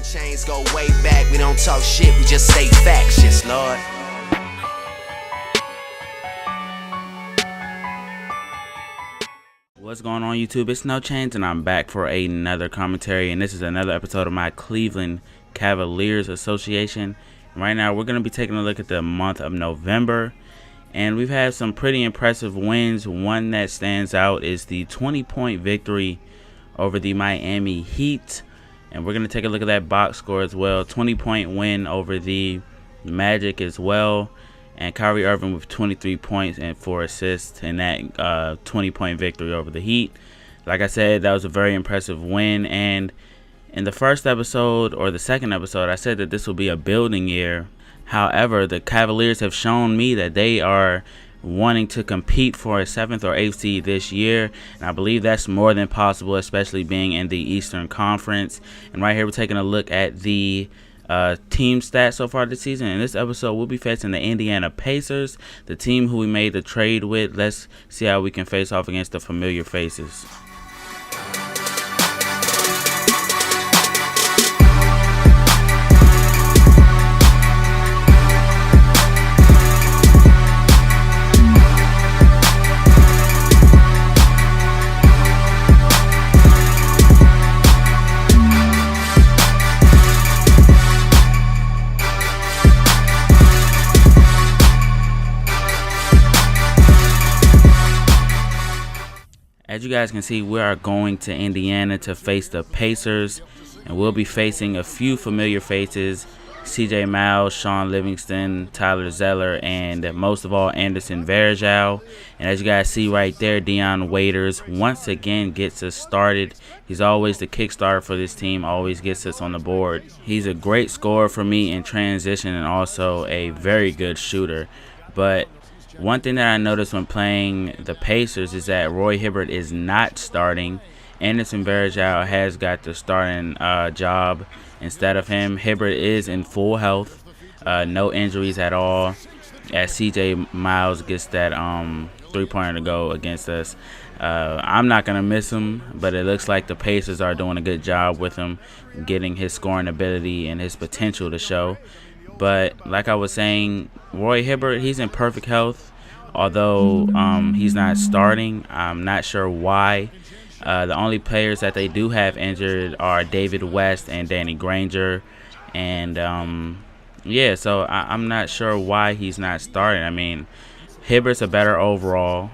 NoChainzz go way back. We don't talk shit, we just say facts. Yes, Lord. What's going on, YouTube? It's NoChainzz, and I'm back for another commentary, and this is another episode of my Cleveland Cavaliers Association. Right now, we're going to be taking a look at the month of November, and we've had some pretty impressive wins. One that stands out is the 20-point victory over the Miami Heat, and we're going to take a look at that box score as well. 20-point win over the Magic as well, and Kyrie Irving with 23 points and 4 assists in that 20-point victory over the Heat. Like I said, that was a very impressive win, and in the first episode, or the second episode, I said that this will be a building year. However, the Cavaliers have shown me that they are wanting to compete for a 7th or 8th seed this year, and I believe that's more than possible, especially being in the Eastern Conference. And right here, we're taking a look at the team stats so far this season. In this episode, we'll be facing the Indiana Pacers, the team who we made the trade with. Let's see how we can face off against the familiar faces. As you guys can see, we are going to Indiana to face the Pacers, and we'll be facing a few familiar faces: CJ Miles, Sean Livingston, Tyler Zeller, and most of all, Anderson Varejao. And as you guys see right there, Dion Waiters once again gets us started. He's always the kickstarter for this team, always gets us on the board. He's a great scorer for me in transition and also a very good shooter. But one thing that I noticed when playing the Pacers is that Roy Hibbert is not starting. Anderson Varejao has got the starting job instead of him. Hibbert is in full health, no injuries at all, as CJ Miles gets that three-pointer to go against us. I'm not going to miss him, but it looks like the Pacers are doing a good job with him, getting his scoring ability and his potential to show. But like I was saying, Roy Hibbert, he's in perfect health, although he's not starting. I'm not sure why. The only players that they do have injured are David West and Danny Granger. And, yeah, so I'm not sure why he's not starting. I mean, Hibbert's a better overall.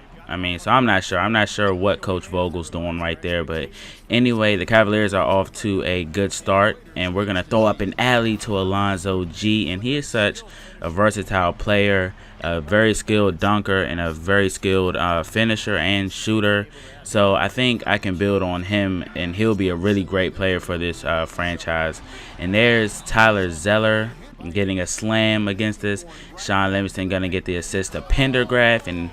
So I'm not sure. I'm not sure what Coach Vogel's doing right there. But anyway, the Cavaliers are off to a good start, and we're going to throw up an alley to Alonzo G. And he is such a versatile player, a very skilled dunker, and a very skilled finisher and shooter. So I think I can build on him, and he'll be a really great player for this franchise. And there's Tyler Zeller getting a slam against us. Sean Livingston going to get the assist to Pendergraph, and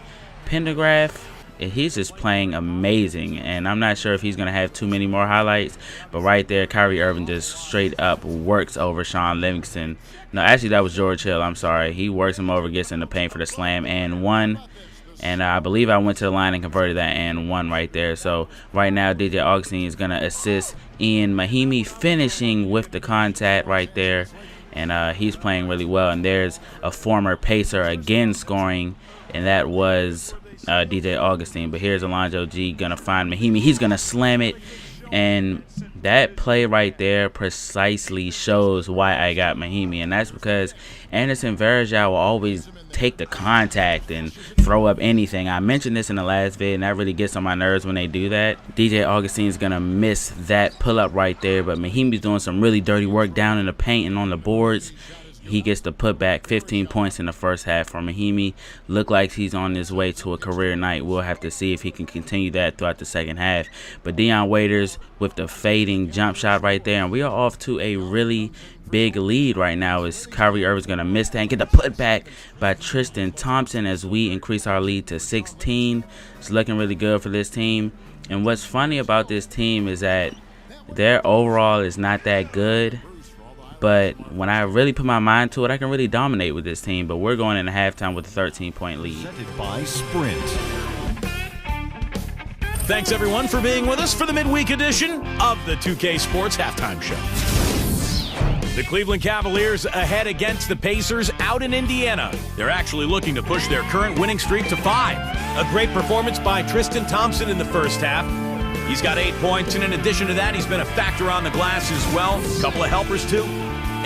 Pendergraph, he's just playing amazing, and I'm not sure if he's going to have too many more highlights, but right there, Kyrie Irving just straight up works over Sean Livingston. No, actually, that was George Hill. I'm sorry. He works him over, gets in the paint for the slam and one, and I believe I went to the line and converted that and one right there. So right now, DJ Augustine is going to assist Ian Mahimi, finishing with the contact right there, and he's playing really well. And there's a former Pacer again scoring, and that was DJ Augustine. But here's Alonzo G gonna find Mahimi. He's gonna slam it, and that play right there precisely shows why I got Mahimi, and that's because Anderson Varejao will always take the contact and throw up anything. I mentioned this in the last vid, and that really gets on my nerves when they do that. DJ Augustine's gonna miss that pull up right there, but Mahimi's doing some really dirty work down in the paint and on the boards. He gets to put back 15 points in the first half for Mahimi. Look like he's on his way to a career night. We'll have to see if he can continue that throughout the second half. But Dion Waiters with the fading jump shot right there. And we are off to a really big lead right now, as Kyrie Irving's going to miss that and get the putback by Tristan Thompson as we increase our lead to 16. It's looking really good for this team. And what's funny about this team is that their overall is not that good. But when I really put my mind to it, I can really dominate with this team. But we're going into halftime with a 13-point lead. Presented by Sprint. Thanks, everyone, for being with us for the midweek edition of the 2K Sports Halftime Show. The Cleveland Cavaliers ahead against the Pacers out in Indiana. They're actually looking to push their current winning streak to 5. A great performance by Tristan Thompson in the first half. He's got 8 points, and in addition to that, he's been a factor on the glass as well. A couple of helpers, too.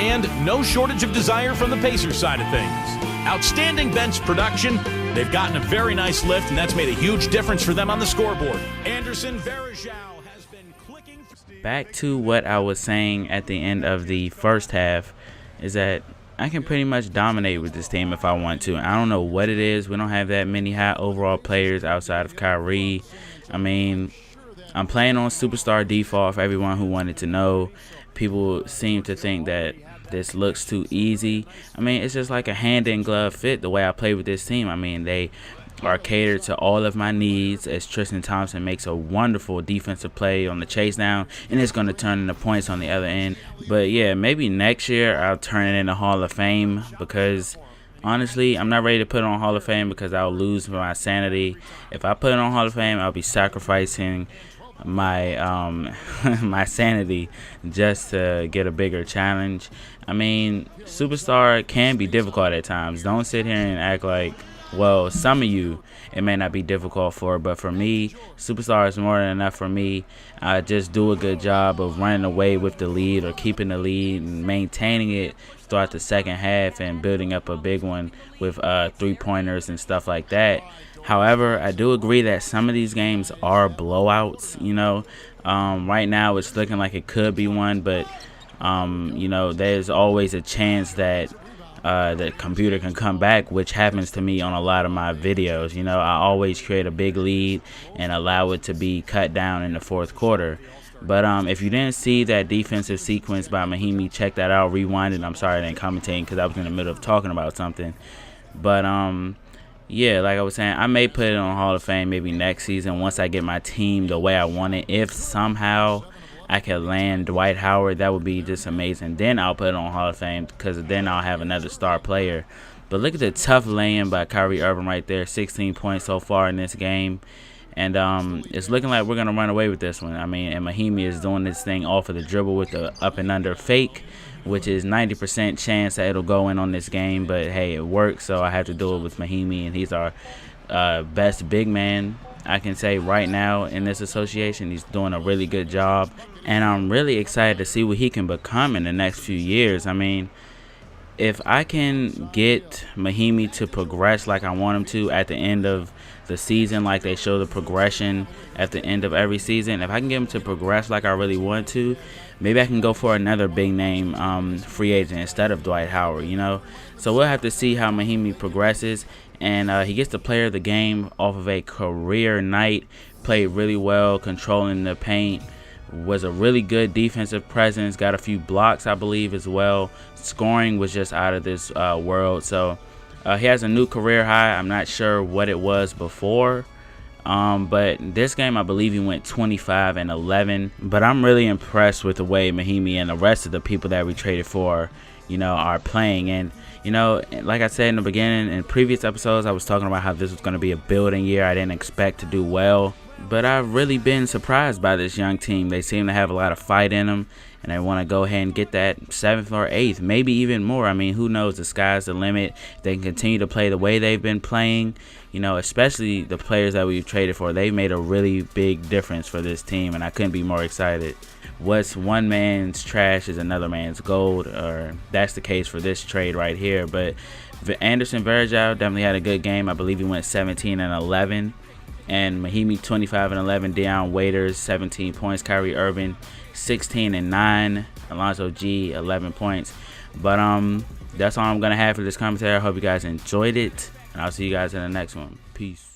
And no shortage of desire from the Pacers side of things. Outstanding bench production. They've gotten a very nice lift, and that's made a huge difference for them on the scoreboard. Anderson Varejao has been clicking. Back to what I was saying at the end of the first half is that I can pretty much dominate with this team if I want to. I don't know what it is. We don't have that many high overall players outside of Kyrie. I mean, I'm playing on superstar default for everyone who wanted to know. People seem to think that this looks too easy. I mean, it's just like a hand-in-glove fit the way I play with this team. I mean, they are catered to all of my needs as Tristan Thompson makes a wonderful defensive play on the chase down, and it's going to turn into points on the other end. But yeah, maybe next year I'll turn it into Hall of Fame, because honestly, I'm not ready to put it on Hall of Fame because I'll lose my sanity. If I put it on Hall of Fame, I'll be sacrificing my my sanity just to get a bigger challenge. I mean, superstar can be difficult at times. Don't sit here and act like, well, some of you it may not be difficult for, but for me, superstar is more than enough for me. I just do a good job of running away with the lead or keeping the lead and maintaining it throughout the second half and building up a big one with 3-pointers and stuff like that. However, I do agree that some of these games are blowouts. You know, right now it's looking like it could be one, but you know, there's always a chance that the computer can come back, which happens to me on a lot of my videos. You know, I always create a big lead and allow it to be cut down in the fourth quarter. But if you didn't see that defensive sequence by Mahimi, check that out, rewind it. I'm sorry I didn't commentate because I was in the middle of talking about something. But yeah, like I was saying, I may put it on Hall of Fame maybe next season once I get my team the way I want it. If somehow I could land Dwight Howard, that would be just amazing. Then I'll put it on Hall of Fame because then I'll have another star player. But look at the tough lay-in by Kyrie Irving right there. 16 points so far in this game. And it's looking like we're going to run away with this one. I mean, and Mahimi is doing this thing off of the dribble with the up and under fake, which is 90% chance that it'll go in on this game. But, hey, it works, so I have to do it with Mahimi, and he's our best big man, I can say, right now in this association. He's doing a really good job, and I'm really excited to see what he can become in the next few years. I mean, if I can get Mahimi to progress like I want him to at the end of the season, like they show the progression at the end of every season, if I can get him to progress like I really want to, maybe I can go for another big name free agent instead of Dwight Howard, you know. So we'll have to see how Mahimi progresses, and he gets the player of the game off of a career night. Played really well, controlling the paint, was a really good defensive presence, got a few blocks, I believe, as well. Scoring was just out of this world. So he has a new career high. I'm not sure what it was before, but this game I believe he went 25-11. But I'm really impressed with the way Mahimi and the rest of the people that we traded for, you know, are playing. And you know, like I said in the beginning, in previous episodes, I was talking about how this was going to be a building year. I didn't expect to do well, but I've really been surprised by this young team. They seem to have a lot of fight in them, and they want to go ahead and get that 7th or 8th, maybe even more. I mean, who knows? The sky's the limit. They can continue to play the way they've been playing, you know, especially the players that we've traded for. They've made a really big difference for this team, and I couldn't be more excited. What's one man's trash is another man's gold, or that's the case for this trade right here. But Anderson Varejao definitely had a good game. I believe he went 17-11. And Mahimi 25-11, Deion Waiters 17 points, Kyrie Irving 16-9, Alonzo G 11 points. But that's all I'm gonna have for this commentary. I hope you guys enjoyed it, and I'll see you guys in the next one. Peace.